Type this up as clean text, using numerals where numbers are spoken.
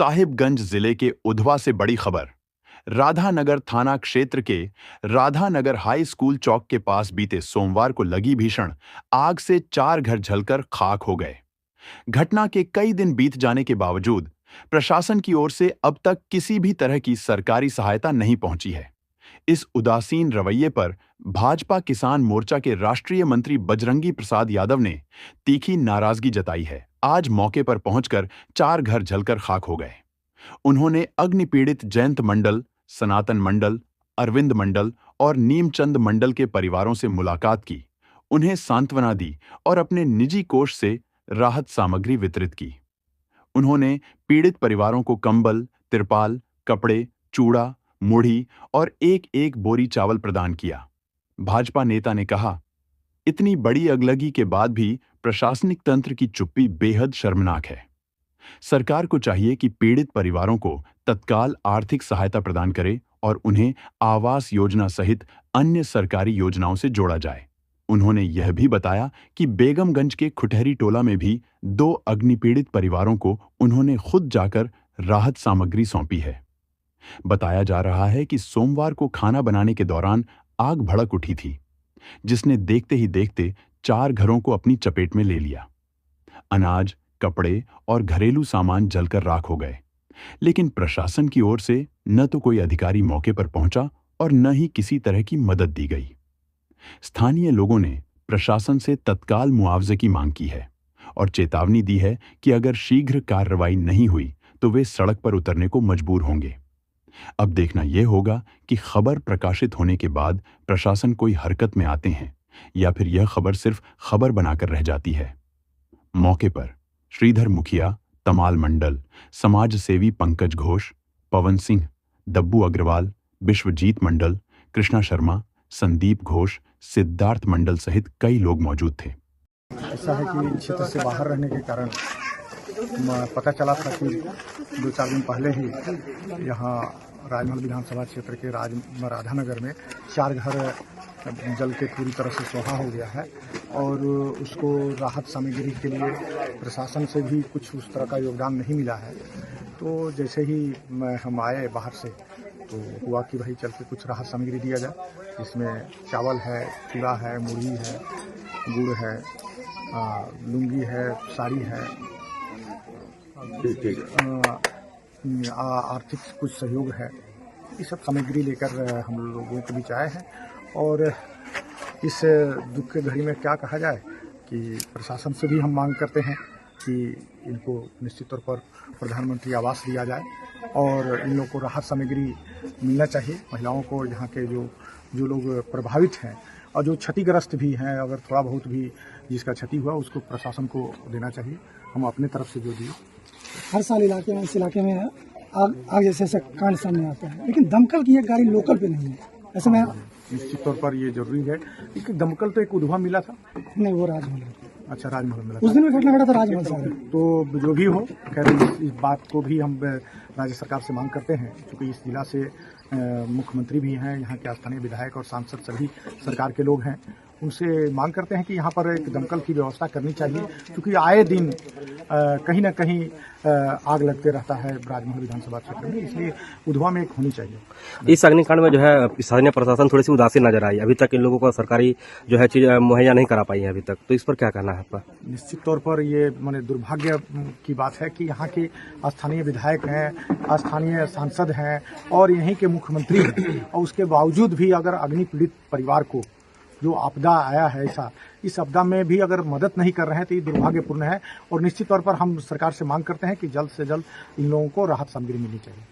साहिबगंज जिले के उधवा से बड़ी खबर। राधानगर थाना क्षेत्र के राधानगर हाई स्कूल चौक के पास बीते सोमवार को लगी भीषण आग से 4 घर जलकर खाक हो गए। घटना के कई दिन बीत जाने के बावजूद प्रशासन की ओर से अब तक किसी भी तरह की सरकारी सहायता नहीं पहुंची है। इस उदासीन रवैये पर भाजपा किसान मोर्चा के राष्ट्रीय मंत्री बजरंगी प्रसाद यादव ने तीखी नाराजगी जताई है। आज मौके पर पहुंचकर 4 घर जलकर खाक हो गए। उन्होंने अग्नि पीड़ित जयंत मंडल, सनातन मंडल, अरविंद मंडल और नीमचंद मंडल के परिवारों से मुलाकात की, उन्हें सांत्वना दी और अपने निजी कोष से राहत सामग्री वितरित की। उन्होंने पीड़ित परिवारों को कंबल, तिरपाल, कपड़े, चूड़ा, मुढ़ी और एक-एक बोरी चावल प्रदान किया। भाजपा नेता ने कहा, इतनी बड़ी अगलगी के बाद भी प्रशासनिक तंत्र की चुप्पी बेहद शर्मनाक है। सरकार को चाहिए कि पीड़ित परिवारों को तत्काल आर्थिक सहायता प्रदान करे और उन्हें आवास योजना सहित अन्य सरकारी योजनाओं से जोड़ा जाए। उन्होंने यह भी बताया कि बेगमगंज के खुटहरी टोला में भी 2 अग्निपीड़ित परिवारों को उन्होंने खुद जाकर राहत सामग्री सौंपी है। बताया जा रहा है कि सोमवार को खाना बनाने के दौरान आग भड़क उठी थी, जिसने देखते ही देखते 4 घरों को अपनी चपेट में ले लिया। अनाज, कपड़े और घरेलू सामान जलकर राख हो गए, लेकिन प्रशासन की ओर से न तो कोई अधिकारी मौके पर पहुंचा और न ही किसी तरह की मदद दी गई। स्थानीय लोगों ने प्रशासन से तत्काल मुआवजे की मांग की है और चेतावनी दी है कि अगर शीघ्र कार्रवाई नहीं हुई तो वे सड़क पर उतरने को मजबूर होंगे। अब देखना यह होगा कि खबर प्रकाशित होने के बाद प्रशासन कोई हरकत में आते हैं या फिर यह खबर सिर्फ खबर बनाकर रह जाती है। मौके पर श्रीधर मुखिया, तमाल मंडल, समाज सेवी पंकज घोष, पवन सिंह, दब्बू अग्रवाल, विश्वजीत मंडल, कृष्णा शर्मा, संदीप घोष, सिद्धार्थ मंडल सहित कई लोग मौजूद थे। ऐसा है कि क्षेत्र से बाहर रहने के कारण पता चला था कि 2-4 दिन पहले ही यहाँ राजमहल विधानसभा क्षेत्र के राधानगर में 4 घर जल के पूरी तरह से सुहा हो गया है और उसको राहत सामग्री के लिए प्रशासन से भी कुछ उस तरह का योगदान नहीं मिला है। तो जैसे ही हम आए बाहर से तो हुआ कि भाई चल के कुछ राहत सामग्री दिया जाए, जिसमें चावल है, चूड़ा है, मुढ़ी है, गुड़ है, लुंगी है, साड़ी है, आर्थिक कुछ सहयोग है। ये सब सामग्री लेकर हम लोगों के बीच आए हैं और इस दुख के घड़ी में क्या कहा जाए कि प्रशासन से भी हम मांग करते हैं कि इनको निश्चित तौर पर प्रधानमंत्री आवास दिया जाए और इन लोगों को राहत सामग्री मिलना चाहिए। महिलाओं को यहाँ के जो लोग प्रभावित हैं और जो क्षतिग्रस्त भी हैं, अगर थोड़ा बहुत भी जिसका क्षति हुआ उसको प्रशासन को देना चाहिए। हम अपने तरफ से जो दिए। हर साल इस इलाके में आग जैसे कांड सामने आता है, लेकिन दमकल की एक गाड़ी लोकल पे नहीं है। ऐसे में निश्चित तौर पर ये जरूरी है कि दमकल तो एक उधवा मिला था। नहीं, वो राजमहल। अच्छा, राजमहल मिला। उस दिन में घटना घटा था राजमहल साहब। तो जो भी हो, खैर इस बात को भी हम राज्य सरकार से मांग करते हैं, क्योंकि इस जिला से मुख्यमंत्री भी हैं, यहाँ के स्थानीय विधायक और सांसद सभी सरकार के लोग हैं। उनसे मांग करते हैं कि यहाँ पर एक दमकल की व्यवस्था करनी चाहिए, क्योंकि आए दिन कहीं ना कहीं आग लगते रहता है राजमहल विधानसभा क्षेत्र में, इसलिए उधवा में एक होनी चाहिए। इस अग्निकांड में जो है स्थानीय प्रशासन थोड़ी सी उदासीन नजर आई। अभी तक इन लोगों को सरकारी जो है चीज मुहैया नहीं करा पाई है अभी तक, तो इस पर क्या कहना है आपका? निश्चित तौर पर ये माने दुर्भाग्य की बात है कि यहाँ के स्थानीय विधायक हैं, स्थानीय सांसद हैं और यहीं के मुख्यमंत्री हैं, और उसके बावजूद भी अगर अग्नि पीड़ित परिवार को जो आपदा आया है, इस आपदा में भी अगर मदद नहीं कर रहे हैं तो ये दुर्भाग्यपूर्ण है। और निश्चित तौर पर हम सरकार से मांग करते हैं कि जल्द से जल्द इन लोगों को राहत सामग्री मिलनी चाहिए।